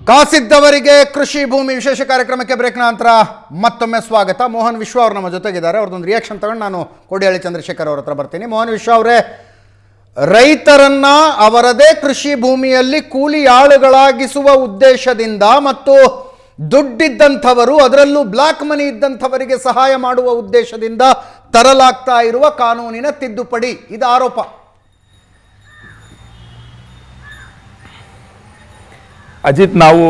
ಕಾಸಿದ್ದವರಿಗೆ ಕೃಷಿ ಭೂಮಿ ವಿಶೇಷ ಕಾರ್ಯಕ್ರಮಕ್ಕೆ ಬ್ರೇಕ್ ನಂತರ ಮತ್ತೊಮ್ಮೆ ಸ್ವಾಗತ. ಮೋಹನ್ ವಿಶ್ವ ಅವರು ನಮ್ಮ ಜೊತೆಗಿದ್ದಾರೆ. ಅವ್ರದ್ದೊಂದು ರಿಯಾಕ್ಷನ್ ತಗೊಂಡು ನಾನು ಕೋಡಿಹಳ್ಳಿ ಚಂದ್ರಶೇಖರ್ ಅವ್ರ ಹತ್ರ ಬರ್ತೀನಿ. ಮೋಹನ್ ವಿಶ್ವ ಅವರೇ, ರೈತರನ್ನ ಅವರದೇ ಕೃಷಿ ಭೂಮಿಯಲ್ಲಿ ಕೂಲಿ ಆಳುಗಳಾಗಿಸುವ ಉದ್ದೇಶದಿಂದ ಮತ್ತು ದುಡ್ಡಿದ್ದಂಥವರು, ಅದರಲ್ಲೂ ಬ್ಲಾಕ್ ಮನಿ ಇದ್ದಂಥವರಿಗೆ ಸಹಾಯ ಮಾಡುವ ಉದ್ದೇಶದಿಂದ ತರಲಾಗ್ತಾ ಇರುವ ಕಾನೂನಿನ ತಿದ್ದುಪಡಿ, ಇದು ಆರೋಪ. ಅಜಿತ್, ನಾವು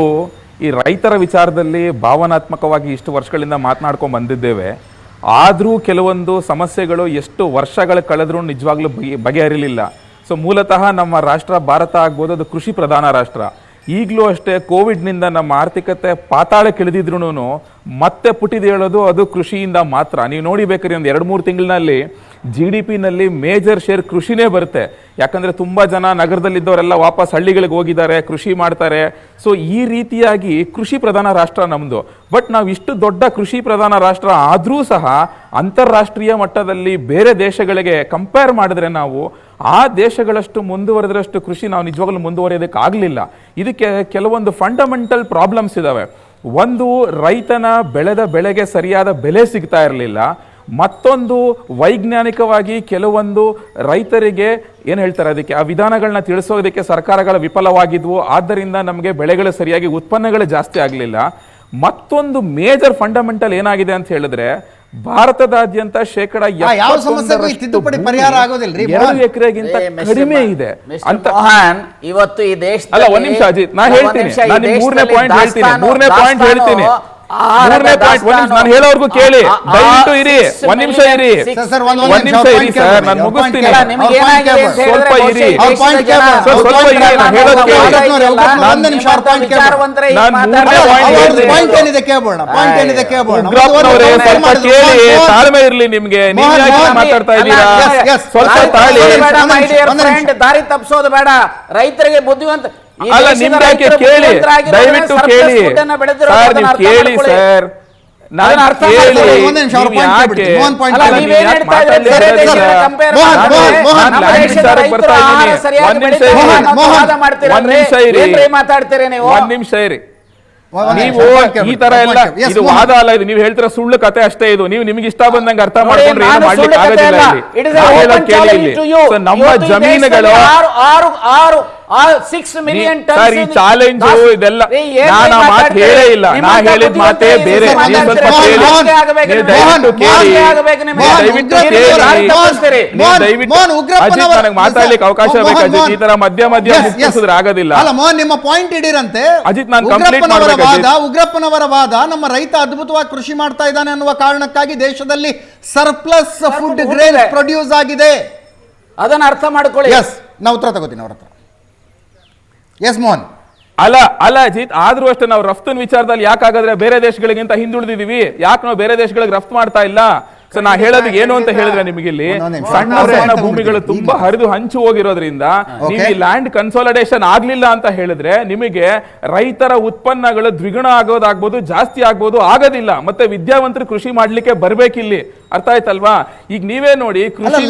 ಈ ರೈತರ ವಿಚಾರದಲ್ಲಿ ಭಾವನಾತ್ಮಕವಾಗಿ ಇಷ್ಟು ವರ್ಷಗಳಿಂದ ಮಾತನಾಡ್ಕೊಂಡು ಬಂದಿದ್ದೇವೆ. ಆದರೂ ಕೆಲವೊಂದು ಸಮಸ್ಯೆಗಳು ಎಷ್ಟು ವರ್ಷಗಳು ಕಳೆದ್ರೂ ನಿಜವಾಗ್ಲೂ ಬಗೆಹರಿಲಿಲ್ಲ. ಸೊ ಮೂಲತಃ ನಮ್ಮ ರಾಷ್ಟ್ರ ಭಾರತ ಆಗ್ಬೋದು, ಅದು ಕೃಷಿ ಪ್ರಧಾನ ರಾಷ್ಟ್ರ. ಈಗಲೂ ಅಷ್ಟೇ ಕೋವಿಡ್ನಿಂದ ನಮ್ಮ ಆರ್ಥಿಕತೆ ಪಾತಾಳಕ್ಕಿಳಿದಿದ್ರು ಮತ್ತೆ ಪುಟಿದೇಳೋದು ಅದು ಕೃಷಿಯಿಂದ ಮಾತ್ರ. ನೀವು ನೋಡಿಬೇಕಾದ್ರೆ ಒಂದು 2-3 ತಿಂಗಳಿನಲ್ಲಿ GDP ನಲ್ಲಿ ಮೇಜರ್ ಶೇರ್ ಕೃಷಿನೇ ಬರುತ್ತೆ. ಯಾಕಂದ್ರೆ ತುಂಬಾ ಜನ ನಗರದಲ್ಲಿದ್ದವರೆಲ್ಲ ವಾಪಸ್ ಹಳ್ಳಿಗಳಿಗೆ ಹೋಗಿದ್ದಾರೆ, ಕೃಷಿ ಮಾಡ್ತಾರೆ. ಸೊ ಈ ರೀತಿಯಾಗಿ ಕೃಷಿ ಪ್ರಧಾನ ರಾಷ್ಟ್ರ ನಮ್ದು. ಬಟ್ ನಾವು ಇಷ್ಟು ದೊಡ್ಡ ಕೃಷಿ ಪ್ರಧಾನ ರಾಷ್ಟ್ರ ಆದ್ರೂ ಸಹ ಅಂತಾರಾಷ್ಟ್ರೀಯ ಮಟ್ಟದಲ್ಲಿ ಬೇರೆ ದೇಶಗಳಿಗೆ ಕಂಪೇರ್ ಮಾಡಿದ್ರೆ ನಾವು ಆ ದೇಶಗಳಷ್ಟು ಮುಂದುವರೆದ್ರಷ್ಟು ಕೃಷಿ ನಾವು ನಿಜವಾಗ್ಲೂ ಮುಂದುವರಿಯೋದಕ್ಕೆ ಆಗಲಿಲ್ಲ. ಇದಕ್ಕೆ ಕೆಲವೊಂದು ಫಂಡಮೆಂಟಲ್ ಪ್ರಾಬ್ಲಮ್ಸ್ ಇದಾವೆ. ಒಂದು, ರೈತನ ಬೆಳೆದ ಬೆಳೆಗೆ ಸರಿಯಾದ ಬೆಲೆ ಸಿಗ್ತಾ ಇರಲಿಲ್ಲ. ಮತ್ತೊಂದು, ವೈಜ್ಞಾನಿಕವಾಗಿ ಕೆಲವೊಂದು ರೈತರಿಗೆ ಏನು ಹೇಳ್ತಾರೆ ಅದಕ್ಕೆ ಆ ವಿಧಾನಗಳನ್ನ ತಿಳಿಸೋದಕ್ಕೆ ಸರ್ಕಾರಗಳ ವಿಫಲವಾಗಿದ್ವು. ಆದ್ದರಿಂದ ನಮಗೆ ಬೆಳೆಗಳು ಸರಿಯಾಗಿ ಉತ್ಪನ್ನಗಳು ಜಾಸ್ತಿ ಆಗಲಿಲ್ಲ. ಮತ್ತೊಂದು ಮೇಜರ್ ಫಂಡಮೆಂಟಲ್ ಏನಾಗಿದೆ ಅಂತ ಹೇಳಿದ್ರೆ, ಭಾರತದಾದ್ಯಂತ ಶೇಕಡ 2 ಎಕರೆಗಿಂತ ಕಡಿಮೆ ಇದೆ ಅಂತ. ಇವತ್ತು ಈ ದೇಶ ಅಲ್ಲ, ಒಂದ್ ನಿಮಿಷ ಅಜಿತ್, ನಾನು ಹೇಳ್ತೀನಿ. ನಾನು ಮೂರನೇ ಪಾಯಿಂಟ್ ಹೇಳ್ತೀನಿ. ನಾನು ಹೇಳೋರ್ಗು ಕೇಳಿ, ದಯವಿಟ್ಟು ಇರಿ, ಒಂದ್ ನಿಮಿಷ ಇರಿ ಸರ್, ನಾನು ಮುಗಿಸ್ತೀನಿ. ಸ್ವಲ್ಪ ಇರಿ, ಸ್ವಲ್ಪ ಇರಿ, ನಾನು ಹೇಳೋದು ಕೇಳಿ. ತಾಳ್ಮೆ ಇರ್ಲಿ ನಿಮ್ಗೆ, ನೀವು ಮಾತಾಡ್ತಾ ಇದ್ದೀರಾ, ಸ್ವಲ್ಪ ತಾಳಿ. ದಾರಿ ತಪ್ಪಿಸೋದು ಬೇಡ, ರೈತರಿಗೆ ಬುದ್ಧಿವಂತ ಅಲ್ಲ, ನಿಮ್ಗೆ ಕೇಳಿ, ದಯವಿಟ್ಟು ಕೇಳಿ ಸರ್, ನೀವು ಕೇಳಿ ಸರ್, ನಾನು ಒಂದ್ ನಿಮಿಷ ಇರಿ. ನೀವು ಈ ತರ ಎಲ್ಲ ಇದು ವಾದ ಅಲ್ಲ, ಇದು ನೀವು ಹೇಳ್ತಿರೋ ಸುಳ್ಳು ಕತೆ ಅಷ್ಟೇ. ಇದು ನೀವು ನಿಮ್ಗೆ ಇಷ್ಟ ಬಂದಂಗೆ ಅರ್ಥ ಮಾಡ್ಕೊಂಡ್ರೆ ಏನು ಮಾಡ್ಲಿಕ್ಕೆ ಆಗೋದಿಲ್ಲ. ನಮ್ಮ ಜಮೀನುಗಳು 6 ಮಿಲಿಯನ್ ಸರ್, ಈ ಚಾಲೆಂಜ್ ಇದೆಲ್ಲ ನಾನು ಮಾತು ಹೇಳೇ ಇಲ್ಲ. ನಾ ಹೇಳಿದ ಮಾತೇ ಬೇರೆ. ನನಗೆ ಮಾತಾಡ್ಲಿಕ್ಕೆ ಅವಕಾಶ ಬೇಕು ಅಜಿತ್. ಈ ತರ ಮಧ್ಯ ಮುಗಿಸಿದ್ರೆ ಆಗೋದಿಲ್ಲ. ನಿಮ್ಮ ಪಾಯಿಂಟ್ ಇಡಿರಂತೆ ಅಜಿತ್, ನಾನು ಕಂಪ್ಲೀಟ್ ಮಾಡ್ಬೇಕು. ಉಗ್ರಪ್ಪನವರ ವಾದ, ನಮ್ಮ ರೈತ ಅದ್ಭುತವಾಗಿ ಕೃಷಿ ಮಾಡ್ತಾ ಇದ್ದಾನೆ ಅನ್ನುವ ಕಾರಣಕ್ಕಾಗಿ ದೇಶದಲ್ಲಿ ಸರ್ಪ್ಲಸ್ ಫುಡ್ ಗ್ರೇನ್ ಪ್ರೊಡ್ಯೂಸ್ ಆಗಿದೆ. ಅದನ್ನ ಅರ್ಥ ಮಾಡ್ಕೊಳ್ಳಿ. ಎಸ್, ನಾವು ಉತ್ತರ ತಗೋತೀನಿ ಅವ್ರ ಹತ್ರ. ಎಸ್ ಮೋಹನ್. ಅಲ್ಲ ಅಜಿತ್, ಆದ್ರೂ ಅಷ್ಟೇ ನಾವು ರಫ್ತಿನ ವಿಚಾರದಲ್ಲಿ ಯಾಕಾಗಾದ್ರೆ ಬೇರೆ ದೇಶಗಳಿಗಿಂತ ಹಿಂದುಳಿದಿದೀವಿ? ಯಾಕೆ ನಾವು ಬೇರೆ ದೇಶಗಳಿಗೆ ರಫ್ತು ಮಾಡ್ತಾ ಇಲ್ಲ? ಸೊ ನಾ ಹೇಳೋದು ಏನು ಅಂತ ಹೇಳಿದ್ರೆ, ನಿಮಗೆ ಇಲ್ಲಿ ಸಣ್ಣ ಸಣ್ಣ ಭೂಮಿಗಳು ತುಂಬಾ ಹರಿದು ಹಂಚು ಹೋಗಿರೋದ್ರಿಂದ ನೀವು ಈ ಲ್ಯಾಂಡ್ ಕನ್ಸಾಲಿಡೇಷನ್ ಆಗ್ಲಿಲ್ಲ ಅಂತ ಹೇಳಿದ್ರೆ ನಿಮಗೆ ರೈತರ ಉತ್ಪನ್ನಗಳು ದ್ವಿಗುಣ ಆಗೋದಾಗ್ಬೋದು, ಜಾಸ್ತಿ ಆಗ್ಬೋದು, ಆಗೋದಿಲ್ಲ. ಮತ್ತೆ ವಿದ್ಯಾವಂತರು ಕೃಷಿ ಮಾಡ್ಲಿಕ್ಕೆ ಬರ್ಬೇಕಿಲ್ಲಿ. ಅರ್ಥ ಆಯ್ತಲ್ವಾ? ಈಗ ನೀವೇ ನೋಡಿ, ಕೃಷಿ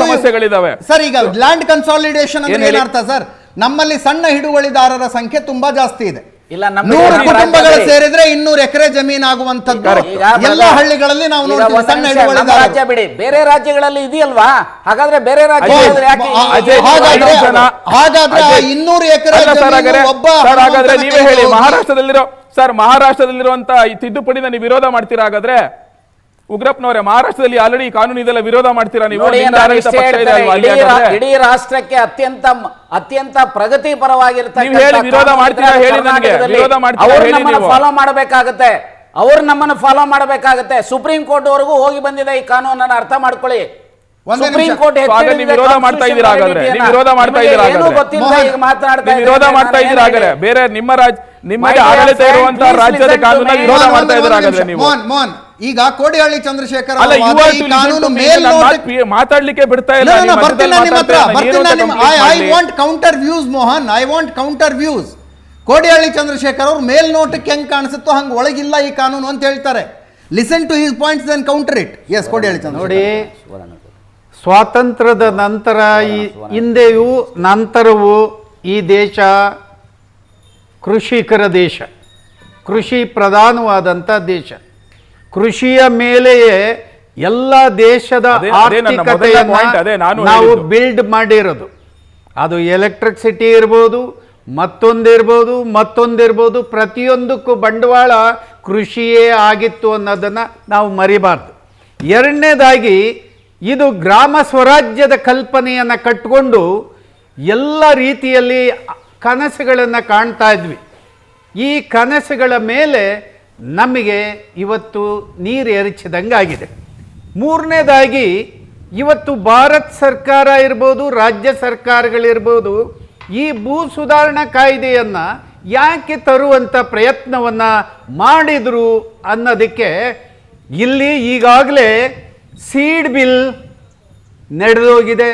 ಸಮಸ್ಯೆಗಳಿದಾವೆ ಸರ್. ಈಗ ಲ್ಯಾಂಡ್ ಕನ್ಸಾಲಿಡೇಷನ್ ಅಂದ್ರೆ ಏನರ್ಥ ಸರ್? ನಮ್ಮಲ್ಲಿ ಸಣ್ಣ ಹಿಡುವಳಿದಾರರ ಸಂಖ್ಯೆ ತುಂಬಾ ಜಾಸ್ತಿ ಇದೆ. 100 ಕುಟುಂಬಗಳು ಸೇರಿದ್ರೆ 200 ಎಕರೆ ಜಮೀನು ಆಗುವಂತದ್ದು ಎಲ್ಲ ಹಳ್ಳಿಗಳಲ್ಲಿ ನಾವು ನೋಡ್ತೀವಿ. ಸಣ್ಣ ಹಿಡುವಳಿದಾರ ರಾಜ್ಯ ಬಿಡಿ, ಬೇರೆ ರಾಜ್ಯಗಳಲ್ಲಿ ಇದೆಯಲ್ವಾ? ಹಾಗಾದ್ರೆ ಬೇರೆ ರಾಜ್ಯಗಳಲ್ಲಿ ಹಾಗಾದ್ರೆ 200 ಎಕರೆ ಒಬ್ಬ ಹಾಗಾದ್ರೆ ನೀವೇ ಹೇಳಿ, ಮಹಾರಾಷ್ಟ್ರದಲ್ಲಿರುವಂತ ಈ ತಿದ್ದುಪಡಿನ ನೀವು ವಿರೋಧ ಮಾಡ್ತೀರಾ? ಹಾಗಾದ್ರೆ ಉಗ್ರಪ್ಪನವರೇ, ಮಹಾರಾಷ್ಟ್ರದಲ್ಲಿ ಆಲ್ರೆಡಿ ಈ ಕಾನೂನು ಇದೆಲ್ಲ ವಿರೋಧ ಮಾಡ್ತೀರಾ ನೀವು? ಇಡೀ ರಾಷ್ಟ್ರಕ್ಕೆ ಅತ್ಯಂತ ಪ್ರಗತಿ ಪರವಾಗಿರ್ತಕ್ಕಂಥ ಫಾಲೋ ಮಾಡಬೇಕಾಗತ್ತೆ. ಅವ್ರು ನಮ್ಮನ್ನು ಫಾಲೋ ಮಾಡಬೇಕಾಗತ್ತೆ. ಸುಪ್ರೀಂ ಕೋರ್ಟ್ ವರೆಗೂ ಹೋಗಿ ಬಂದಿದೆ ಈ ಕಾನೂನನ್ನ, ಅರ್ಥ ಮಾಡ್ಕೊಳ್ಳಿ. ಸುಪ್ರೀಂ ಕೋರ್ಟ್ ವಿರೋಧ ಮಾಡ್ತಾ ಇದ್ದೀರಾ? ಬೇರೆ ನಿಮಗೆ ಆಡಳಿತ ಇರುವಂತಹ ರಾಜ್ಯದ ಕಾನೂನ ವಿರೋಧ ಮಾಡ್ತಾ ಇದ್ದೀರಾ? ಮೋಹನ್, ಈಗ ಕೋಡಿಹಳ್ಳಿ ಚಂದ್ರಶೇಖರ್ ಮಾತಾಡ್ಲಿಕ್ಕೆ ಬಿಡ್ತಾ ಇಲ್ಲ. I want counter views Mohan, I want counter views. Kodihalli Chandrashekhar ಅವರು ಮೇಲ್ನೋಟಕ್ಕೆ ಹೆಂಗ್ ಕಾಣಿಸುತ್ತೋ ಹಂಗ ಒಳಗಿಲ್ಲ ಈ ಕಾನೂನು ಅಂತ ಹೇಳ್ತಾರೆ. Listen to his points then counter it. Yes, Kodihalli Chandrashekhar. ನೋಡಿ, ಸ್ವಾತಂತ್ರ್ಯದ ನಂತರ ಹಿಂದೆಯೂ ನಂತರವೂ ಈ ದೇಶ ಕೃಷಿಕರ ದೇಶ, ಕೃಷಿ ಪ್ರಧಾನವಾದಂಥ ದೇಶ. ಕೃಷಿಯ ಮೇಲೆಯೇ ಎಲ್ಲ ದೇಶದ ಅದೇ ನನ್ನ ಮೊದಲನೇ point, ಅದೇ ನಾನು ನಾವು ಹೇಳಿದ್ದು. ಬಿಲ್ಡ್ ಮಾಡಿರೋದು. ಅದು ಎಲೆಕ್ಟ್ರಿಸಿಟಿ ಇರ್ಬೋದು, ಮತ್ತೊಂದಿರ್ಬೋದು, ಪ್ರತಿಯೊಂದಕ್ಕೂ ಬಂಡವಾಳ ಕೃಷಿಯೇ ಆಗಿತ್ತು ಅನ್ನೋದನ್ನು ನಾವು ಮರಿಬಾರ್ದು. ಎರಡನೇದಾಗಿ ಇದು ಗ್ರಾಮ ಸ್ವರಾಜ್ಯದ ಕಲ್ಪನೆಯನ್ನು ಕಟ್ಟಿಕೊಂಡು ಎಲ್ಲ ರೀತಿಯಲ್ಲಿ ಕನಸುಗಳನ್ನು ಕಾಣ್ತಾ ಇದ್ವಿ. ಈ ಕನಸುಗಳ ಮೇಲೆ ನಮಗೆ ಇವತ್ತು ನೀರು ಎರಚಿದಂಗೆ ಆಗಿದೆ. ಮೂರನೇದಾಗಿ ಇವತ್ತು ಭಾರತ ಸರ್ಕಾರ ಇರ್ಬೋದು, ರಾಜ್ಯ ಸರ್ಕಾರಗಳಿರ್ಬೋದು, ಈ ಭೂ ಸುಧಾರಣಾ ಕಾಯ್ದೆಯನ್ನು ಯಾಕೆ ತರುವಂಥ ಪ್ರಯತ್ನವನ್ನು ಮಾಡಿದರು ಅನ್ನೋದಕ್ಕೆ ಇಲ್ಲಿ ಈಗಾಗಲೇ ಸೀಡ್ ಬಿಲ್ ನಡೆದೋಗಿದೆ,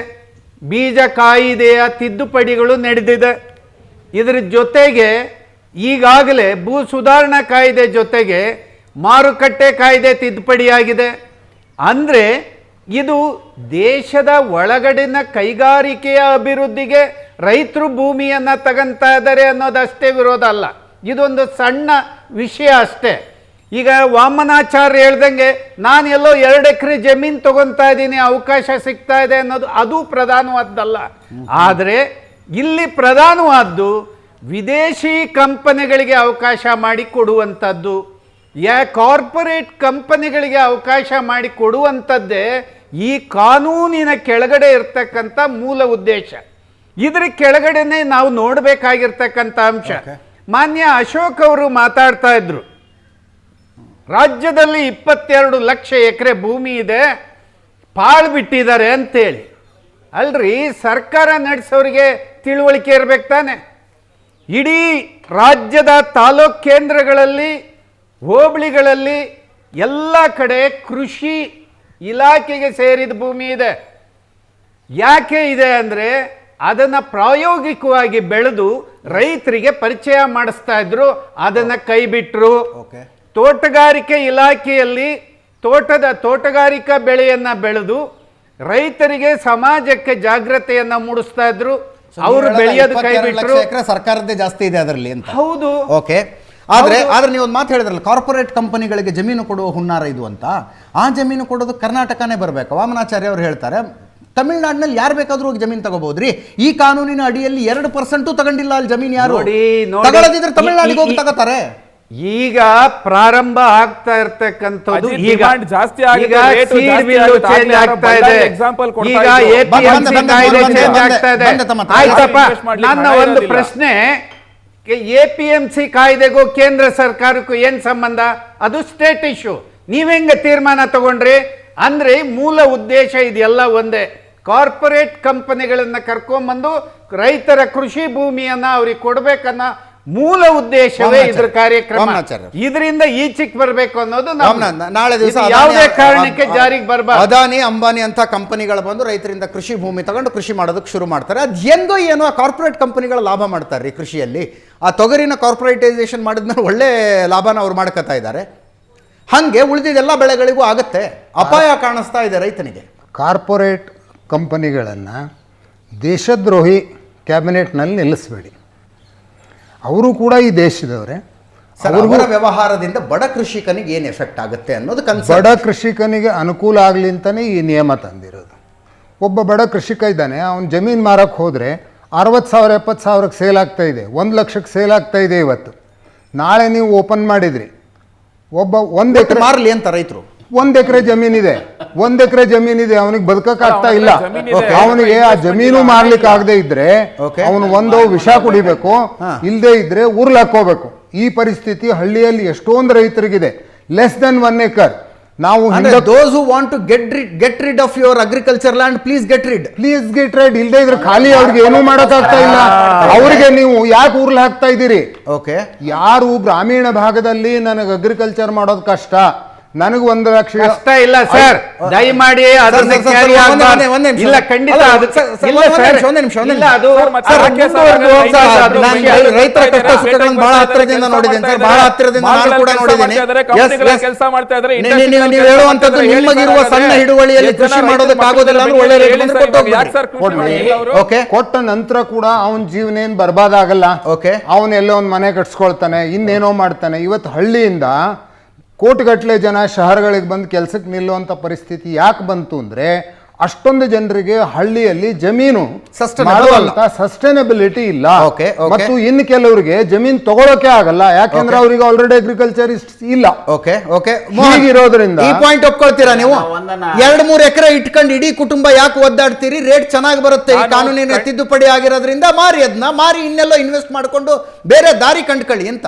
ಬೀಜ ಕಾಯಿದೆಯ ತಿದ್ದುಪಡಿಗಳು ನಡೆದಿದೆ. ಇದರ ಜೊತೆಗೆ ಈಗಾಗಲೇ ಭೂ ಸುಧಾರಣಾ ಕಾಯ್ದೆ ಜೊತೆಗೆ ಮಾರುಕಟ್ಟೆ ಕಾಯ್ದೆ ತಿದ್ದುಪಡಿಯಾಗಿದೆ. ಅಂದರೆ ಇದು ದೇಶದ ಒಳಗಡಿನ ಕೈಗಾರಿಕೆಯ ಅಭಿವೃದ್ಧಿಗೆ ರೈತರು ಭೂಮಿಯನ್ನು ತಗೊಂತಾ ಇದ್ದಾರೆ ಅನ್ನೋದಷ್ಟೇ ವಿರೋಧ ಅಲ್ಲ, ಇದೊಂದು ಸಣ್ಣ ವಿಷಯ ಅಷ್ಟೇ. ಈಗ ವಾಮನಾಚಾರ್ಯ ಹೇಳ್ದಂಗೆ ನಾನು ಎಲ್ಲೋ 2 ಎಕರೆ ಜಮೀನು ತಗೊತಾ ಇದ್ದೀನಿ, ಅವಕಾಶ ಸಿಗ್ತಾ ಇದೆ ಅನ್ನೋದು ಅದು ಪ್ರಧಾನವಾದ್ದಲ್ಲ. ಆದರೆ ಇಲ್ಲಿ ಪ್ರಧಾನವಾದ್ದು ವಿದೇಶಿ ಕಂಪನಿಗಳಿಗೆ ಅವಕಾಶ ಮಾಡಿ ಕೊಡುವಂಥದ್ದು, ಕಾರ್ಪೊರೇಟ್ ಕಂಪನಿಗಳಿಗೆ ಅವಕಾಶ ಮಾಡಿ ಕೊಡುವಂಥದ್ದೇ ಈ ಕಾನೂನಿನ ಕೆಳಗಡೆ ಇರ್ತಕ್ಕಂಥ ಮೂಲ ಉದ್ದೇಶ. ಇದರ ಕೆಳಗಡೆನೆ ನಾವು ನೋಡಬೇಕಾಗಿರ್ತಕ್ಕಂಥ ಅಂಶ. ಮಾನ್ಯ ಅಶೋಕ್ ಅವರು ಮಾತಾಡ್ತಾ ಇದ್ರು, ರಾಜ್ಯದಲ್ಲಿ 22 ಲಕ್ಷ ಎಕರೆ ಭೂಮಿ ಇದೆ, ಪಾಳು ಬಿಟ್ಟಿದ್ದಾರೆ ಅಂತೇಳಿ. ಅಲ್ರಿ, ಸರ್ಕಾರ ನಡೆಸೋರಿಗೆ ತಿಳುವಳಿಕೆ ಇರ್ಬೇಕು ತಾನೆ. ಇಡೀ ರಾಜ್ಯದ ತಾಲೂಕ್ ಕೇಂದ್ರಗಳಲ್ಲಿ, ಹೋಬಳಿಗಳಲ್ಲಿ ಎಲ್ಲ ಕಡೆ ಕೃಷಿ ಇಲಾಖೆಗೆ ಸೇರಿದ ಭೂಮಿ ಇದೆ. ಯಾಕೆ ಇದೆ ಅಂದರೆ ಅದನ್ನು ಪ್ರಾಯೋಗಿಕವಾಗಿ ಬೆಳೆದು ರೈತರಿಗೆ ಪರಿಚಯ ಮಾಡಿಸ್ತಾ ಇದ್ರು, ಅದನ್ನು ಕೈ ಬಿಟ್ಟರು. ತೋಟಗಾರಿಕೆ ಇಲಾಖೆಯಲ್ಲಿ ತೋಟಗಾರಿಕಾ ಬೆಳೆಯನ್ನು ಬೆಳೆದು ರೈತರಿಗೆ ಸಮಾಜಕ್ಕೆ ಜಾಗೃತೆಯನ್ನು ಮೂಡಿಸ್ತಾ ಇದ್ರು, ಅವರು ಬೆಳೆಯೋದು ಕೈ ಬಿಟ್ಟರು. ಸರ್ಕಾರದ್ದೇ ಜಾಸ್ತಿ ಇದೆ ಅದರಲ್ಲಿ ಅಂತ. ಹೌದು, ಓಕೆ. ಆದ್ರೆ ನೀವು ಒಂದು ಮಾತು ಹೇಳಿದ್ರಲ್ಲ, ಕಾರ್ಪೊರೇಟ್ ಕಂಪನಿಗಳಿಗೆ ಜಮೀನು ಕೊಡುವ ಹುನ್ನಾರ ಇದು ಅಂತ. ಆ ಜಮೀನು ಕೊಡೋದು ಕರ್ನಾಟಕನೇ ಬರಬೇಕು. ವಾಮನಾಚಾರ್ಯ ಅವರು ಹೇಳ್ತಾರೆ, ತಮಿಳ್ನಾಡಿನಲ್ಲಿ ಯಾರು ಬೇಕಾದ್ರೂ ಹೋಗಿ ಜಮೀನು ತಗೋಬಹುದ್ರಿ, ಈ ಕಾನೂನಿನ ಅಡಿಯಲ್ಲಿ 2% ತಗೊಂಡಿಲ್ಲ ಅಲ್ಲಿ ಜಮೀನು ಯಾರು ತಗೊಳ್ಳದಿದ್ರೆ ತಮಿಳ್ನಾಡಿಗೆ ಹೋಗಿ ತಗೋತಾರೆ. ಈಗ ಪ್ರಾರಂಭ ಆಗ್ತಾ ಇರ್ತಕ್ಕಂಥದ್ದು ಈಗ ಜಾಸ್ತಿ ಈಗ ಸೀಡ್ ಬಿಲ್ ಚೇಂಜ್ ಆಗ್ತಾ ಇದೆ, ಈಗ APMC ಕಾಯ್ದೆ ಚೇಂಜ್ ಆಗ್ತಾ ಇದೆ. ಆಯ್ತಪ್ಪ, ನನ್ನ ಒಂದು ಪ್ರಶ್ನೆ, APMC ಕಾಯ್ದೆಗೂ ಕೇಂದ್ರ ಸರ್ಕಾರಕ್ಕೂ ಏನ್ ಸಂಬಂಧ? ಅದು ಸ್ಟೇಟ್ ಇಶ್ಯೂ. ನೀವೆಂಗ ತೀರ್ಮಾನ ತಗೊಂಡ್ರಿ ಅಂದ್ರೆ ಮೂಲ ಉದ್ದೇಶ ಇದೆಲ್ಲ ಒಂದೇ. ಕಾರ್ಪೊರೇಟ್ ಕಂಪನಿಗಳನ್ನ ಕರ್ಕೊಂಡ್ಬಂದು ರೈತರ ಕೃಷಿ ಭೂಮಿಯನ್ನ ಅವ್ರಿಗೆ ಕೊಡ್ಬೇಕನ್ನ ಮೂಲ ಉದ್ದೇಶವೇ ಇದ್ರ ಕಾರ್ಯಕ್ರಮ. ಇದರಿಂದ ಈಚೆಗೆ ಬರಬೇಕು ಅನ್ನೋದು ನಾಳೆ ದಿವಸ ಯಾವುದೇ ಕಾರಣಕ್ಕೆ ಜಾರಿಗೆ ಬರಬಾರ್ದು. ಅದಾನಿ ಅಂಬಾನಿ ಅಂತ ಕಂಪನಿಗಳು ಬಂದು ರೈತರಿಂದ ಕೃಷಿ ಭೂಮಿ ತಗೊಂಡು ಕೃಷಿ ಮಾಡೋದಕ್ಕೆ ಶುರು ಮಾಡ್ತಾರೆ. ಅದು ಹೆಂಗೋ ಏನೋ ಆ ಕಾರ್ಪೊರೇಟ್ ಕಂಪನಿಗಳ ಲಾಭ ಮಾಡ್ತಾರೆ ರೀ ಕೃಷಿಯಲ್ಲಿ. ಆ ತೊಗರಿನ ಕಾರ್ಪೊರೇಟೈಸೇಷನ್ ಮಾಡಿದ್ಮೇಲೆ ಒಳ್ಳೆ ಲಾಭನ ಅವ್ರು ಮಾಡ್ಕೊತಾ ಇದ್ದಾರೆ. ಹಾಗೆ ಉಳಿದಿದ್ದೆಲ್ಲ ಬೆಳೆಗಳಿಗೂ ಆಗುತ್ತೆ. ಅಪಾಯ ಕಾಣಿಸ್ತಾ ಇದೆ ರೈತನಿಗೆ. ಕಾರ್ಪೊರೇಟ್ ಕಂಪನಿಗಳನ್ನು ದೇಶದ್ರೋಹಿ ಕ್ಯಾಬಿನೆಟ್ನಲ್ಲಿ ನಿಲ್ಲಿಸಬೇಡಿ. ಅವರು ಕೂಡ ಈ ದೇಶದವರೇ. ಅವರ ವ್ಯವಹಾರದಿಂದ ಬಡ ಕೃಷಿಕನಿಗೆ ಏನು ಎಫೆಕ್ಟ್ ಆಗುತ್ತೆ ಅನ್ನೋದು ಬಡ ಕೃಷಿಕನಿಗೆ ಅನುಕೂಲ ಆಗಲಿ ಅಂತಲೇ ಈ ನಿಯಮ ತಂದಿರೋದು. ಒಬ್ಬ ಬಡ ಕೃಷಿಕ ಇದ್ದಾನೆ, ಅವನು ಜಮೀನು ಮಾರಕ್ಕೆ ಹೋದರೆ 60,000 70,000ಕ್ಕೆ ಸೇಲ್ ಆಗ್ತಾ ಇದೆ, 1 ಲಕ್ಷಕ್ಕೆ ಸೇಲ್ ಆಗ್ತಾ ಇದೆ. ಇವತ್ತು ನಾಳೆ ನೀವು ಓಪನ್ ಮಾಡಿದ್ರಿ, ಒಬ್ಬ 1 ಎಕರೆ ಮಾರಲಿ ಅಂತ ರೈತರು 1 ಎಕರೆ ಜಮೀನಿದೆ, 1 ಎಕರೆ ಜಮೀನಿದೆ, ಅವನಿಗೆ ಬದುಕಕ್ಕೆ ಆಗ್ತಾ ಇಲ್ಲ. ಅವನಿಗೆ ಆ ಜಮೀನು ಮಾರ್ಲಿಕ್ಕೆ ಆಗದೆ ಇದ್ರೆ ಅವನು ಒಂದು ವಿಷ ಕುಡಿಬೇಕು, ಇಲ್ಲದೆ ಇದ್ರೆ ಊರ್ಲ್ ಹಾಕೋಬೇಕು. ಈ ಪರಿಸ್ಥಿತಿ ಹಳ್ಳಿಯಲ್ಲಿ ಎಷ್ಟೊಂದು ರೈತರಿಗಿದೆ. Less than 1 acre. ನಾವು those who want to get rid of your agriculture land, please get rid. ಇಲ್ಲದೆ ಇದ್ರೆ ಖಾಲಿ ಅವ್ರಿಗೆ ಏನೂ ಮಾಡಕ್ಕಾಗ್ತಾ ಇಲ್ಲ. ಅವ್ರಿಗೆ ನೀವು ಯಾಕೆ ಊರ್ಲ್ ಹಾಕ್ತಾ ಇದ್ದೀರಿ? ಓಕೆ. ಯಾರು ಗ್ರಾಮೀಣ ಭಾಗದಲ್ಲಿ ನನಗೆ ಅಗ್ರಿಕಲ್ಚರ್ ಮಾಡೋದು ಕಷ್ಟ, ನನಗೆ 1 ಲಕ್ಷ ಕಷ್ಟ ಇಲ್ಲ ಸರ್, ದಯಮಾಡಿ ಅದನ್ನ ಸರ್, ಸರ್, carry ಒಂದೇ ಆಗ್ಬಾರ್ದು. ಒಂದೇ ನಿಮಿಷ. ಇಲ್ಲ ಖಂಡಿತ ಅಲ್ಲ, ಅದು ಸರ್, ಸರ್, ಇಲ್ಲ ಒಂದೇ ಸರ್, ನಿಮಿಷ, ಒಂದೇ ನಿಮಿಷ, ಒಂದೇ ಇಲ್ಲ ನಿಮಿಷ. ಅದು ಸರ್, ಮತ್ತೆ ಅದು ಯಾಕೆ ಮುಂದುವರೆದು ಸರ್, ಹೋಗ್ತಾ ಇದೆ. ಅದು ನಾನು ವಿಷಯ. ರೈತರ ಕಷ್ಟ ಸುಖಗಳನ್ನು ಬಹಳ ಹತ್ತಿರದಿಂದ ನೋಡಿದ್ದೇನೆ ಸರ್, ಬಹಳ ಹತ್ತಿರದಿಂದ ನಾನು ಕೂಡ ನೋಡಿದ್ದೀನಿ. ಕೆಲಸ ಮಾಡ್ತಾ ಇದ್ದಾರೆ, ನೀವು ಹೇಳುವಂತದ್ದು ನಿಮಗಿರುವ ಸಣ್ಣ ಹಿಡುವಳಿಯಲ್ಲಿ ಕೃಷಿ ಮಾಡೋದಕ್ಕಾಗೋದಿಲ್ಲ ಅಂದ್ರೆ ಒಳ್ಳೆ ರೇಟ್ ಬಂದ್ರೆ ಕೊಟ್ಟು ಓಕೆ. ಕೊಟ್ಟ ನಂತರ ಕೂಡ ಅವನ ಜೀವನ ಏನ್ ಬರ್ಬಾದ್ ಆಗಲ್ಲ. ಓಕೆ. ಅವನ್ ಎಲ್ಲೋ ಒಂದ್ ಮನೆ ಕಟ್ಸ್ಕೊಳ್ತಾನೆ, ಇನ್ನೇನೋ ಮಾಡ್ತಾನೆ. ಇವತ್ತು ಹಳ್ಳಿಯಿಂದ ಕೋಟಿಗಟ್ಟಲೆ ಜನ ಶಹರಗಳಿಗೆ ಬಂದು ಕೆಲ್ಸಕ್ಕೆ ನಿಲ್ಲುವಂತ ಪರಿಸ್ಥಿತಿ ಯಾಕೆ ಬಂತು ಅಂದ್ರೆ ಅಷ್ಟೊಂದು ಜನರಿಗೆ ಹಳ್ಳಿಯಲ್ಲಿ ಜಮೀನು ಮಾಡುವಂತ ಸಸ್ಟೈನಬಿಲಿಟಿ ಇಲ್ಲ. ಮತ್ತು ಇನ್ನು ಕೆಲವರಿಗೆ ಜಮೀನು ತಗೊಳಕ್ಕೆ ಆಗಲ್ಲ, ಯಾಕೆಂದ್ರೆ ಅವರಿಗೆ ಆಲ್ರೆಡಿ ಅಗ್ರಿಕಲ್ಚರಿಸ್ಟ್ ಇಲ್ಲ. Okay okay. ಹೀಗಿರೋದ್ರಿಂದ ಈ ಪಾಯಿಂಟ್ ಒಪ್ಕೊಳ್ತೀರಾ ನೀವು? 2-3 ಎಕರೆ ಇಟ್ಕೊಂಡು ಇಡೀ ಕುಟುಂಬ ಯಾಕೆ ಒದ್ದಾಡ್ತೀರಿ? ರೇಟ್ ಚೆನ್ನಾಗಿ ಬರುತ್ತೆ, ಈ ಕಾನೂನಿನ ತಿದ್ದುಪಡಿ ಆಗಿರೋದ್ರಿಂದ ಮಾರಿ, ಅದನ್ನ ಮಾರಿ ಇನ್ನೆಲ್ಲೋ ಇನ್ವೆಸ್ಟ್ ಮಾಡ್ಕೊಂಡು ಬೇರೆ ದಾರಿ ಕಂಡ್ಕೊಳ್ಳಿ ಅಂತ.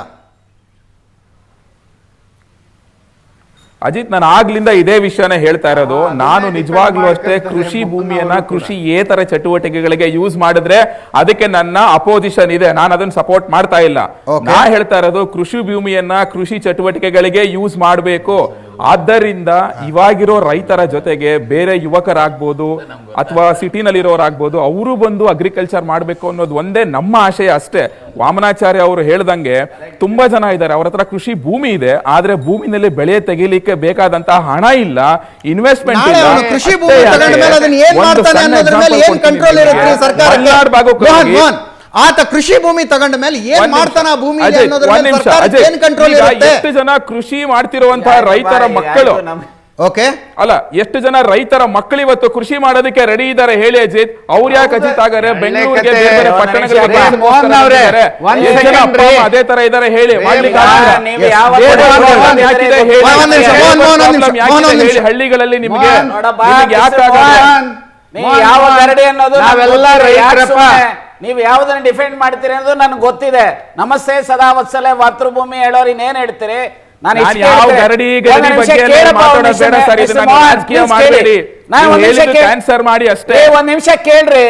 ಅಜಿತ್, ನಾನು ಆಗ್ಲಿಂದ ಇದೇ ವಿಷಯನೇ ಹೇಳ್ತಾ ಇರೋದು. ನಾನು ನಿಜವಾಗ್ಲೂ ಅಷ್ಟೇ ಕೃಷಿ ಭೂಮಿಯನ್ನ ಕೃಷಿಯೇತರ ಚಟುವಟಿಕೆಗಳಿಗೆ ಯೂಸ್ ಮಾಡಿದ್ರೆ ಅದಕ್ಕೆ ನನ್ನ ಅಪೋಸಿಷನ್ ಇದೆ, ನಾನು ಅದನ್ನ ಸಪೋರ್ಟ್ ಮಾಡ್ತಾ ಇಲ್ಲ. ನಾ ಹೇಳ್ತಾ ಇರೋದು ಕೃಷಿ ಭೂಮಿಯನ್ನ ಕೃಷಿ ಚಟುವಟಿಕೆಗಳಿಗೆ ಯೂಸ್ ಮಾಡಬೇಕು. ಆದ್ದರಿಂದ ಇವಾಗಿರೋ ರೈತರ ಜೊತೆಗೆ ಬೇರೆ ಯುವಕರಾಗ್ಬೋದು ಅಥವಾ ಸಿಟಿನಲ್ಲಿರೋರಾಗ್ಬೋದು, ಅವರು ಬಂದು ಅಗ್ರಿಕಲ್ಚರ್ ಮಾಡಬೇಕು ಅನ್ನೋದು ಒಂದೇ ನಮ್ಮ ಆಶಯ ಅಷ್ಟೇ. ವಾಮನಾಚಾರ್ಯ ಅವರು ಹೇಳ್ದಂಗೆ ತುಂಬಾ ಜನ ಇದ್ದಾರೆ, ಅವ್ರ ಹತ್ರ ಕೃಷಿ ಭೂಮಿ ಇದೆ, ಆದ್ರೆ ಭೂಮಿನಲ್ಲಿ ಬೆಳೆ ತೆಗಿಲಿಕ್ಕೆ ಬೇಕಾದಂತಹ ಹಣ ಇಲ್ಲ, ಇನ್ವೆಸ್ಟ್ಮೆಂಟ್ ಇಲ್ಲ. ಕೃಷಿ ಭೂಮಿ ತಗೊಂಡ ಮೇಲೆ ಅದನ್ನ ಏನ್ ಮಾಡ್ತಾನೆ ಅನ್ನೋದ್ರ ಮೇಲೆ ಏನ್ ಕಂಟ್ರೋಲ್ ಇರುತ್ತೆ ಸರ್ಕಾರಕ್ಕೆ? ಆತ ಕೃಷಿ ಭೂಮಿ ತಗೊಂಡ ಮೇಲೆ ಏನ್ ಮಾಡ್ತಾನ ಭೂಮಿ ಏನ್ ಕಂಟ್ರೋಲ್ ಇರುತ್ತೆ? ಎಷ್ಟು ಜನ ಕೃಷಿ ಮಾಡ್ತಿರುವಂತಹ ರೈತರ ಮಕ್ಕಳು, ಓಕೆ ಅಲ್ಲ ಎಷ್ಟು ಜನ ರೈತರ ಮಕ್ಕಳು ಇವತ್ತು ಕೃಷಿ ಮಾಡೋದಕ್ಕೆ ರೆಡಿ ಇದ್ದಾರೆ ಹೇಳಿ ಅಜಿತ್? ಅವ್ರು ಯಾಕೆ ಅಜಿತ್ ಆಗರೆ ಬೆಂಗಳೂರಿಗೆ ಬೇರೆ ಬೇರೆ ಪಟ್ಟಣಗಳಿಗೆ ಅದೇ ತರ ಇದ್ದಾರೆ ಹೇಳಿ? ಹಳ್ಳಿಗಳಲ್ಲಿ ನಿಮ್ಗೆ ಯಾವ ಗರಡಿ ಅನ್ನೋದು ನೀವು ಯಾವ್ದನ್ನ ಡಿಫೆಂಡ್ ಮಾಡ್ತೀರಿ ಅನ್ನೋದು ನನಗೆ ಗೊತ್ತಿದೆ. ನಮಸ್ತೆ ಸದಾ ವತ್ಸಲೆ ಮಾತೃಭೂಮಿ ಹೇಳೋರು ಇನ್ನೇನ್ ಹೇಳ್ತೀರಿ? ನಾನು ಒಂದ್ ನಿಮಿಷ ಕೇಳ್ರಿ.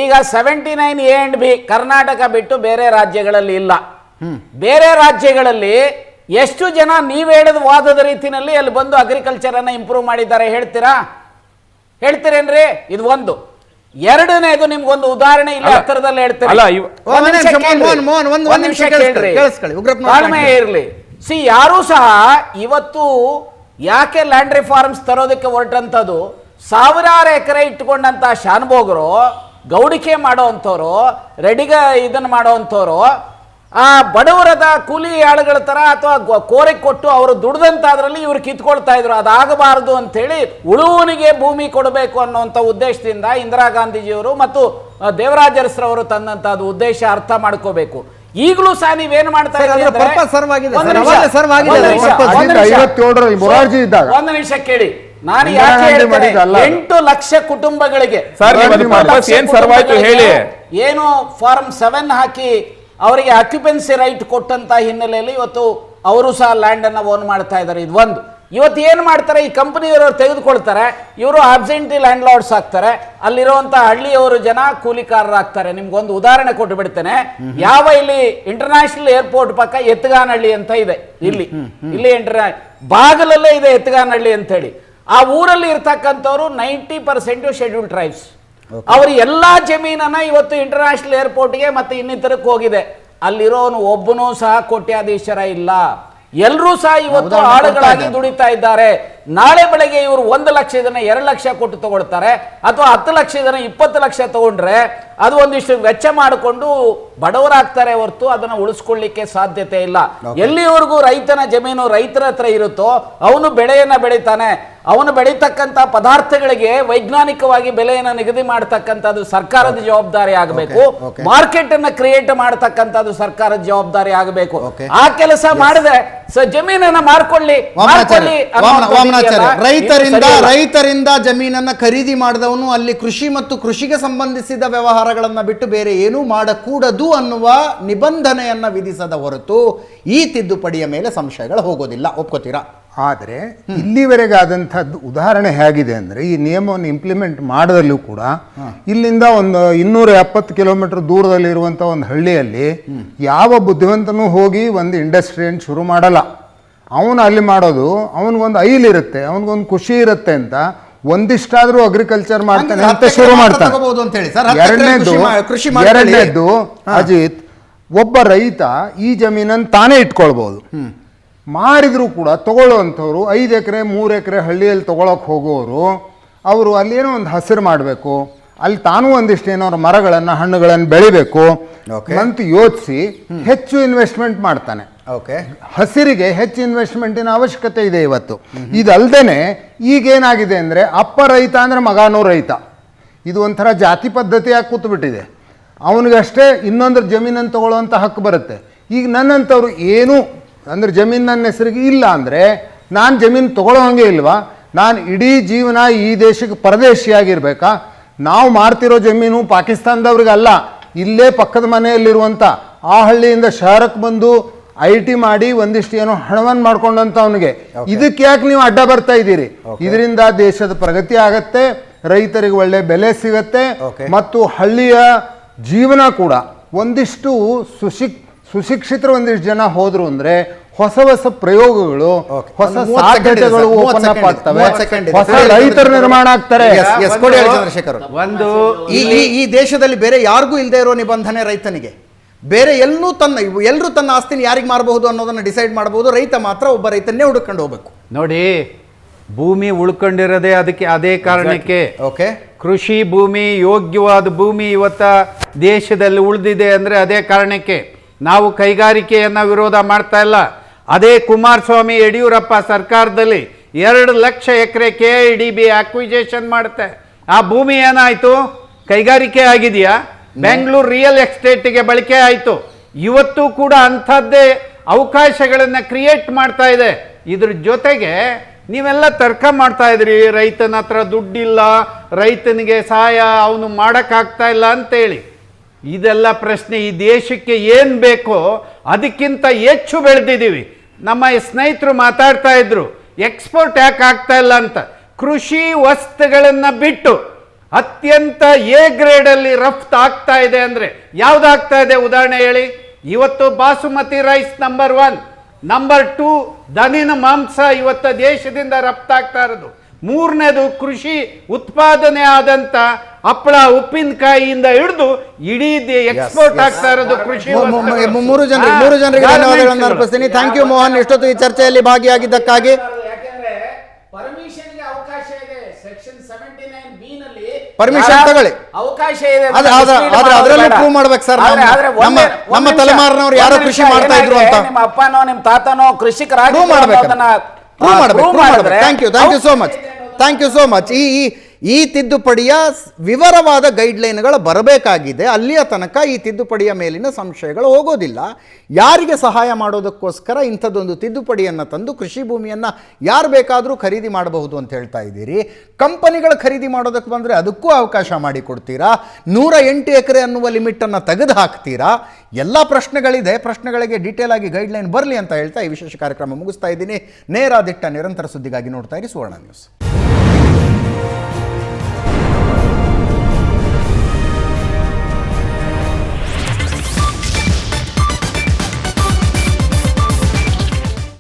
ಈಗ 79A and B ಕರ್ನಾಟಕ ಬಿಟ್ಟು ಬೇರೆ ರಾಜ್ಯಗಳಲ್ಲಿ ಇಲ್ಲ. ಬೇರೆ ರಾಜ್ಯಗಳಲ್ಲಿ ಎಷ್ಟು ಜನ ನೀವ್ ಹೇಳಿದ ವಾದದ ರೀತಿಯಲ್ಲಿ ಅಲ್ಲಿ ಬಂದು ಅಗ್ರಿಕಲ್ಚರ್ ಅನ್ನ ಇಂಪ್ರೂವ್ ಮಾಡಿದ್ದಾರೆ ಹೇಳ್ತೀರೇನ್ರಿ? ಇದು ಒಂದು. ಎರಡನೇದು ನಿಮ್ಗೊಂದು ಉದಾಹರಣೆ ಇಲ್ಲ ಹತ್ತಿರದಲ್ಲಿ ಹೇಳ್ತೇನೆ, ತಾಳ್ಮೆ ಇರ್ಲಿ. ಯಾರು ಸಹ ಇವತ್ತು ಯಾಕೆ ಲ್ಯಾಂಡ್ ರಿಫಾರ್ಮ್ಸ್ ತರೋದಕ್ಕೆ ಹೊರಟಂಥದ್ದು, ಸಾವಿರಾರು ಎಕರೆ ಇಟ್ಕೊಂಡಂತ ಶಾನುಭೋಗರು, ಗೌಡಿಕೆ ಮಾಡೋವಂಥವ್ರು, ರೆಡಿಗ ಇದನ್ನ ಮಾಡೋವಂಥವ್ರು, ಆ ಬಡವರದ ಕೂಲಿ ಆಳುಗಳ ತರ ಅಥವಾ ಕೋರೆ ಕೊಟ್ಟು ಅವರು ದುಡ್ದಂತಾದ್ರಲ್ಲಿ ಇವ್ರು ಕಿತ್ಕೊಳ್ತಾ ಇದ್ರು. ಅದಾಗಬಾರದು ಅಂತ ಹೇಳಿ ಉಳುವನಿಗೆ ಭೂಮಿ ಕೊಡಬೇಕು ಅನ್ನುವಂಥ ಉದ್ದೇಶದಿಂದ ಇಂದಿರಾ ಗಾಂಧೀಜಿಯವರು ಮತ್ತು ದೇವರಾಜ ಅರಸರವರು ತಂದಂತದ್ದು ಉದ್ದೇಶ ಅರ್ಥ ಮಾಡ್ಕೋಬೇಕು. ಈಗಲೂ ಸಹ ನೀವೇನ್ ಮಾಡ್ತಾ ಇದ್ದೀರಿ? ಒಂದು ನಿಮಿಷ ಕೇಳಿ, ನಾನು ಯಾಕೆ ಹೇಳ್ತೇನೆ, 8 ಲಕ್ಷ ಕುಟುಂಬಗಳಿಗೆ ಏನು ಫಾರ್ಮ್ 7 ಹಾಕಿ ಅವರಿಗೆ ಆಕ್ಯುಪೆನ್ಸಿ ರೈಟ್ ಕೊಟ್ಟಂತ ಹಿನ್ನೆಲೆಯಲ್ಲಿ ಇವತ್ತು ಅವರು ಸಹ ಲ್ಯಾಂಡ್ ಅನ್ನ ಓನ್ ಮಾಡ್ತಾ ಇದ್ದಾರೆ. ಇದು ಒಂದು. ಇವತ್ತು ಏನ್ ಮಾಡ್ತಾರೆ, ಈ ಕಂಪನಿಯವರು ತೆಗೆದುಕೊಳ್ತಾರೆ, ಇವರು ಆಬ್ಸೆಂಟಿ ಲ್ಯಾಂಡ್ ಲಾರ್ಡ್ಸ್ ಆಗ್ತಾರೆ, ಅಲ್ಲಿರುವಂತ ಹಳ್ಳಿಯವರು ಜನ ಕೂಲಿಕಾರರಾಗ್ತಾರೆ. ನಿಮ್ಗೊಂದು ಉದಾಹರಣೆ ಕೊಟ್ಟು ಬಿಡ್ತೇನೆ. ಯಾವ ಇಲ್ಲಿ ಇಂಟರ್ನ್ಯಾಷನಲ್ ಏರ್ಪೋರ್ಟ್ ಪಕ್ಕ ಎತ್ತಗಾನಹಳ್ಳಿ ಅಂತ ಇದೆ, ಇಲ್ಲಿ ಬಾಗಲಲ್ಲೇ ಇದೆ ಎತ್ತಗಾನಹಳ್ಳಿ ಅಂತ ಹೇಳಿ. ಆ ಊರಲ್ಲಿ ಇರ್ತಕ್ಕಂಥವ್ರು 90% ಶೆಡ್ಯೂಲ್ ಟ್ರೈಬ್ಸ್. ಅವರು ಎಲ್ಲಾ ಜಮೀನನ್ನ ಇವತ್ತು ಇಂಟರ್ನ್ಯಾಷನಲ್ ಏರ್ಪೋರ್ಟ್ಗೆ ಮತ್ತೆ ಇನ್ನಿತರಕ್ಕೆ ಹೋಗಿದೆ. ಅಲ್ಲಿರೋನು ಒಬ್ಬನೂ ಸಹ ಕೋಟ್ಯಾಧೀಶರ ಇಲ್ಲ. ಎಲ್ಲರೂ ಸಹ ಇವತ್ತು ಆಳುಗಳಾಗಿ ದುಡಿತಾ ಇದ್ದಾರೆ. ನಾಳೆ ಬೆಳಗ್ಗೆ ಇವರು 1 ಲಕ್ಷ ಜನ 2 ಲಕ್ಷ ಕೊಟ್ಟು ತಗೊಳ್ತಾರೆ, ಅಥವಾ 10 ಲಕ್ಷ ಜನ 20 ಲಕ್ಷ ತಗೊಂಡ್ರೆ ಅದು ಒಂದಿಷ್ಟು ವೆಚ್ಚ ಮಾಡಿಕೊಂಡು ಬಡವರಾಗ್ತಾರೆ ಹೊರತು ಅದನ್ನ ಉಳಿಸ್ಕೊಳ್ಳಿಕ್ಕೆ ಸಾಧ್ಯತೆ ಇಲ್ಲ. ಎಲ್ಲಿವರೆಗೂ ರೈತನ ಜಮೀನು ರೈತರ ಹತ್ರ ಇರುತ್ತೋ ಅವನು ಬೆಳೆಯನ್ನ ಬೆಳಿತಾನೆ. ಅವನು ಬೆಳೀತಕ್ಕಂಥ ಪದಾರ್ಥಗಳಿಗೆ ವೈಜ್ಞಾನಿಕವಾಗಿ ಬೆಲೆಯನ್ನು ನಿಗದಿ ಮಾಡತಕ್ಕಂಥದ್ದು ಸರ್ಕಾರದ ಜವಾಬ್ದಾರಿ ಆಗಬೇಕು. ಮಾರ್ಕೆಟ್ ಅನ್ನ ಕ್ರಿಯೇಟ್ ಮಾಡತಕ್ಕಂಥದ್ದು ಸರ್ಕಾರದ ಜವಾಬ್ದಾರಿ ಆಗಬೇಕು. ಆ ಕೆಲಸ ಮಾಡಿದ್ರೆ ಜಮೀನನ್ನ ಮಾರ್ಕೊಳ್ಳಿ. ರೈತರಿಂದ ಜಮೀನನ್ನ ಖರೀದಿ ಮಾಡಿದವನು ಅಲ್ಲಿ ಕೃಷಿ ಮತ್ತು ಕೃಷಿಗೆ ಸಂಬಂಧಿಸಿದ ವ್ಯವಹಾರಗಳನ್ನ ಬಿಟ್ಟು ಬೇರೆ ಏನೂ ಮಾಡಕೂಡದು ಅನ್ನುವ ನಿಬಂಧನೆಯನ್ನ ವಿಧಿಸದ ಹೊರತು ಈ ತಿದ್ದುಪಡಿಯ ಮೇಲೆ ಸಂಶಯಗಳು ಹೋಗೋದಿಲ್ಲ. ಒಪ್ಕೋತೀರಾ? ಆದರೆ ಇಲ್ಲಿವರೆಗೆ ಆದಂಥದ್ದು ಉದಾಹರಣೆ ಹೇಗಿದೆ ಅಂದರೆ, ಈ ನಿಯಮವನ್ನು ಇಂಪ್ಲಿಮೆಂಟ್ ಮಾಡದಲ್ಲೂ ಕೂಡ ಇಲ್ಲಿಂದ ಒಂದು 270 ಕಿಲೋಮೀಟರ್ ದೂರದಲ್ಲಿರುವಂಥ ಒಂದು ಹಳ್ಳಿಯಲ್ಲಿ ಯಾವ ಬುದ್ಧಿವಂತನೂ ಹೋಗಿ ಒಂದು ಇಂಡಸ್ಟ್ರಿಯನ್ನು ಶುರು ಮಾಡಲ್ಲ. ಅವನು ಅಲ್ಲಿ ಮಾಡೋದು ಅವನಿಗೊಂದು ಐಲಿರುತ್ತೆ, ಅವನಿಗೊಂದು ಖುಷಿ ಇರುತ್ತೆ ಅಂತ ಒಂದಿಷ್ಟಾದ್ರೂ ಅಗ್ರಿಕಲ್ಚರ್ ಮಾಡ್ತಾನೆ ಅಂತ ಶುರು ಮಾಡ್ತಾನೆ. ಎರಡನೇದ್ದು ಅಜಿತ್, ಒಬ್ಬ ರೈತ ಈ ಜಮೀನನ್ನು ತಾನೇ ಇಟ್ಕೊಳ್ಬಹುದು. ಮಾರಿದ್ರು ಕೂಡ ತಗೊಳ್ಳೋವಂಥವ್ರು 5 ಎಕರೆ 3 ಎಕರೆ ಹಳ್ಳಿಯಲ್ಲಿ ತಗೊಳಕ್ ಹೋಗೋರು, ಅವರು ಅಲ್ಲೇನೋ ಒಂದು ಹಸಿರು ಮಾಡಬೇಕು, ಅಲ್ಲಿ ತಾನೂ ಒಂದಿಷ್ಟು ಏನೋ ಮರಗಳನ್ನು ಹಣ್ಣುಗಳನ್ನು ಬೆಳಿಬೇಕು ಅಂತ ಯೋಚಿಸಿ ಹೆಚ್ಚು ಇನ್ವೆಸ್ಟ್ಮೆಂಟ್ ಮಾಡ್ತಾನೆ. ಹಸಿರಿಗೆ ಹೆಚ್ಚು ಇನ್ವೆಸ್ಟ್ಮೆಂಟಿನ ಅವಶ್ಯಕತೆ ಇದೆ ಇವತ್ತು. ಇದಲ್ದೇನೆ ಈಗೇನಾಗಿದೆ ಅಂದರೆ ಅಪ್ಪ ರೈತ ಅಂದರೆ ಮಗನೂ ರೈತ, ಇದು ಒಂಥರ ಜಾತಿ ಪದ್ಧತಿಯಾಗಿ ಕೂತ್ಬಿಟ್ಟಿದೆ. ಅವನಿಗಷ್ಟೇ ಇನ್ನೊಂದ್ರ ಜಮೀನನ್ನು ತಗೊಳ್ಳೋವಂಥ ಹಕ್ಕು ಬರುತ್ತೆ. ಈಗ ನನ್ನಂಥವ್ರು ಏನು ಅಂದರೆ ಜಮೀನು ನನ್ನ ಹೆಸರಿಗೆ ಇಲ್ಲ ಅಂದರೆ ನಾನು ಜಮೀನು ತಗೊಳ್ಳೋ ಹಂಗೆ ಇಲ್ವಾ? ನಾನು ಇಡೀ ಜೀವನ ಈ ದೇಶಕ್ಕೆ ಪರದೇಶಿಯಾಗಿರ್ಬೇಕಾ? ನಾವು ಮಾರ್ತಿರೋ ಜಮೀನು ಪಾಕಿಸ್ತಾನದವ್ರಿಗಲ್ಲ, ಇಲ್ಲೇ ಪಕ್ಕದ ಮನೆಯಲ್ಲಿರುವಂಥ ಆ ಹಳ್ಳಿಯಿಂದ ಶಹರಕ್ಕೆ ಬಂದು IT ಮಾಡಿ ಒಂದಿಷ್ಟು ಏನೋ ಹಣವನ್ನು ಮಾಡ್ಕೊಂಡಂತ ಅವನಿಗೆ. ಇದಕ್ಕೆ ಯಾಕೆ ನೀವು ಅಡ್ಡ ಬರ್ತಾ ಇದ್ದೀರಿ? ಇದರಿಂದ ದೇಶದ ಪ್ರಗತಿ ಆಗತ್ತೆ, ರೈತರಿಗೆ ಒಳ್ಳೆ ಬೆಲೆ ಸಿಗತ್ತೆ, ಮತ್ತು ಹಳ್ಳಿಯ ಜೀವನ ಕೂಡ ಒಂದಿಷ್ಟು ಸುಶಿಕ್ಷಿತರು ಒಂದಿಷ್ಟು ಜನ ಹೋದ್ರು ಅಂದ್ರೆ ಹೊಸ ಹೊಸ ಪ್ರಯೋಗಗಳು, ಹೊಸ ಸಾಧ್ಯತೆಗಳು ಓಪನ್ ಅಪ್ ಆಗ್ತವೆ, ಹೊಸ ರೈತರು ನಿರ್ಮಾಣ ಆಗ್ತಾರೆ. ಚಂದ್ರಶೇಖರ್, ಈ ದೇಶದಲ್ಲಿ ಬೇರೆ ಯಾರಿಗೂ ಇಲ್ಲದೆ ಇರೋ ನಿಬಂಧನೆ ರೈತನಿಗೆ. ಬೇರೆ ಎಲ್ಲರೂ ತನ್ನ ಆಸ್ತಿನ ಯಾರಿಗೆ ಮಾರಬಹುದು ಅನ್ನೋದನ್ನ ಡಿಸೈಡ್ ಮಾಡಬಹುದು, ರೈತ ಮಾತ್ರ ಒಬ್ಬ ರೈತನ್ನೇ ಹುಡುಕೊಂಡು ಹೋಗ್ಬೇಕು. ನೋಡಿ, ಭೂಮಿ ಉಳ್ಕೊಂಡಿರೋದೇ ಅದಕ್ಕೆ, ಅದೇ ಕಾರಣಕ್ಕೆ. ಕೃಷಿ ಭೂಮಿ, ಯೋಗ್ಯವಾದ ಭೂಮಿ ಇವತ್ತ ದೇಶದಲ್ಲಿ ಉಳಿದಿದೆ ಅಂದ್ರೆ ಅದೇ ಕಾರಣಕ್ಕೆ. ನಾವು ಕೈಗಾರಿಕೆಯನ್ನ ವಿರೋಧ ಮಾಡ್ತಾ ಇಲ್ಲ. ಅದೇ ಕುಮಾರಸ್ವಾಮಿ ಯಡಿಯೂರಪ್ಪ ಸರ್ಕಾರದಲ್ಲಿ 2 ಲಕ್ಷ ಎಕರೆ KIDB ಅಕ್ವಿಜೇಷನ್ ಮಾಡುತ್ತೆ. ಆ ಭೂಮಿ ಏನಾಯ್ತು? ಕೈಗಾರಿಕೆ ಆಗಿದೆಯಾ? ಬೆಂಗಳೂರು ರಿಯಲ್ ಎಸ್ಟೇಟ್ಗೆ ಬಳಕೆ ಆಯಿತು. ಇವತ್ತು ಕೂಡ ಅಂಥದ್ದೇ ಅವಕಾಶಗಳನ್ನು ಕ್ರಿಯೇಟ್ ಮಾಡ್ತಾ ಇದೆ. ಇದ್ರ ಜೊತೆಗೆ ನೀವೆಲ್ಲ ತರ್ಕ ಮಾಡ್ತಾ ಇದ್ರಿ, ರೈತನ ಹತ್ರ ದುಡ್ಡಿಲ್ಲ, ರೈತನಿಗೆ ಸಹಾಯ ಅವನು ಮಾಡೋಕ್ಕಾಗ್ತಾ ಇಲ್ಲ ಅಂತೇಳಿ. ಇದೆಲ್ಲ ಪ್ರಶ್ನೆ. ಈ ದೇಶಕ್ಕೆ ಏನು ಬೇಕೋ ಅದಕ್ಕಿಂತ ಹೆಚ್ಚು ಬೆಳೆದಿದ್ದೀವಿ. ನಮ್ಮ ಸ್ನೇಹಿತರು ಮಾತಾಡ್ತಾ ಇದ್ರು, ಎಕ್ಸ್ಪೋರ್ಟ್ ಯಾಕೆ ಆಗ್ತಾ ಇಲ್ಲ ಅಂತ. ಕೃಷಿ ವಸ್ತುಗಳನ್ನು ಬಿಟ್ಟು ಅತ್ಯಂತ ಎ ಗ್ರೇಡಲ್ಲಿ ರಫ್ತು ಆಗ್ತಾ ಇದೆ ಅಂದರೆ ಯಾವುದಾಗ್ತಾ ಇದೆ? ಉದಾಹರಣೆ ಹೇಳಿ. ಇವತ್ತು ಬಾಸುಮತಿ ರೈಸ್ ನಂಬರ್ 1, ನಂಬರ್ 2 ದನಿನ ಮಾಂಸ ಇವತ್ತು ದೇಶದಿಂದ ರಫ್ತಾಗ್ತಾ ಇರೋದು. 3ನೇದು ಕೃಷಿ ಉತ್ಪಾದನೆ ಆದಂತ ಹಪ್ಪಳ, ಉಪ್ಪಿನಕಾಯಿಯಿಂದ ಹಿಡಿದು ಇಡೀ ಎಕ್ಸ್ಪೋರ್ಟ್ ಆಗ್ತಾ ಇರೋದು ಕೃಷಿ. ಮೂರು ಜನರಿಗೆ ಧನ್ಯವಾದಗಳನ್ನು ಅರ್ಪಿಸ್ತೀನಿ. ಥ್ಯಾಂಕ್ ಯು ಮೋಹನ್, ಇಷ್ಟೊತ್ತು ಈ ಚರ್ಚೆಯಲ್ಲಿ ಭಾಗಿಯಾಗಿದ್ದಕ್ಕಾಗಿ. ಪರ್ಮಿಷನ್ ತಗೊಳ್ಳಿ, ಅವಕಾಶ ಇದೆ. ಅದರಲ್ಲಿ ಪ್ರೂವ್ ಮಾಡ್ಬೇಕು ಸರ್, ನಮ್ಮ ತಲೆಮಾರಿನವರು ಯಾರೋ ಕೃಷಿ ಮಾಡ್ತಾ ಇದ್ರು ಅಂತ. ನಿಮ್ಮ ಅಪ್ಪನೋ ನಿಮ್ಮ ತಾತನೋ ಕೃಷಿಕರಾಗಿ ಥ್ಯಾಂಕ್ ಯು ಸೋ ಮಚ್. ಈ ತಿದ್ದುಪಡಿಯ ವಿವರವಾದ ಗೈಡ್ಲೈನ್ಗಳು ಬರಬೇಕಾಗಿದೆ. ಅಲ್ಲಿಯ ತನಕ ಈ ತಿದ್ದುಪಡಿಯ ಮೇಲಿನ ಸಂಶಯಗಳು ಹೋಗೋದಿಲ್ಲ. ಯಾರಿಗೆ ಸಹಾಯ ಮಾಡೋದಕ್ಕೋಸ್ಕರ ಇಂಥದ್ದೊಂದು ತಿದ್ದುಪಡಿಯನ್ನು ತಂದು ಕೃಷಿ ಭೂಮಿಯನ್ನು ಯಾರು ಬೇಕಾದರೂ ಖರೀದಿ ಮಾಡಬಹುದು ಅಂತ ಹೇಳ್ತಾ ಇದ್ದೀರಿ. ಕಂಪನಿಗಳು ಖರೀದಿ ಮಾಡೋದಕ್ಕೆ ಬಂದರೆ ಅದಕ್ಕೂ ಅವಕಾಶ ಮಾಡಿಕೊಡ್ತೀರಾ? 108 ಎಕರೆ ಅನ್ನುವ ಲಿಮಿಟನ್ನು ತೆಗೆದು ಹಾಕ್ತೀರಾ? ಎಲ್ಲ ಪ್ರಶ್ನೆಗಳಿದೆ. ಪ್ರಶ್ನೆಗಳಿಗೆ ಡೀಟೇಲ್ ಆಗಿ ಗೈಡ್ಲೈನ್ ಬರಲಿ ಅಂತ ಹೇಳ್ತಾ ಈ ವಿಶೇಷ ಕಾರ್ಯಕ್ರಮ ಮುಗಿಸ್ತಾ ಇದ್ದೀನಿ. ನೇರ ದಿಟ್ಟ ನಿರಂತರ ಸುದ್ದಿಗಾಗಿ ನೋಡ್ತಾ ಇರಿ ಸುವರ್ಣ ನ್ಯೂಸ್.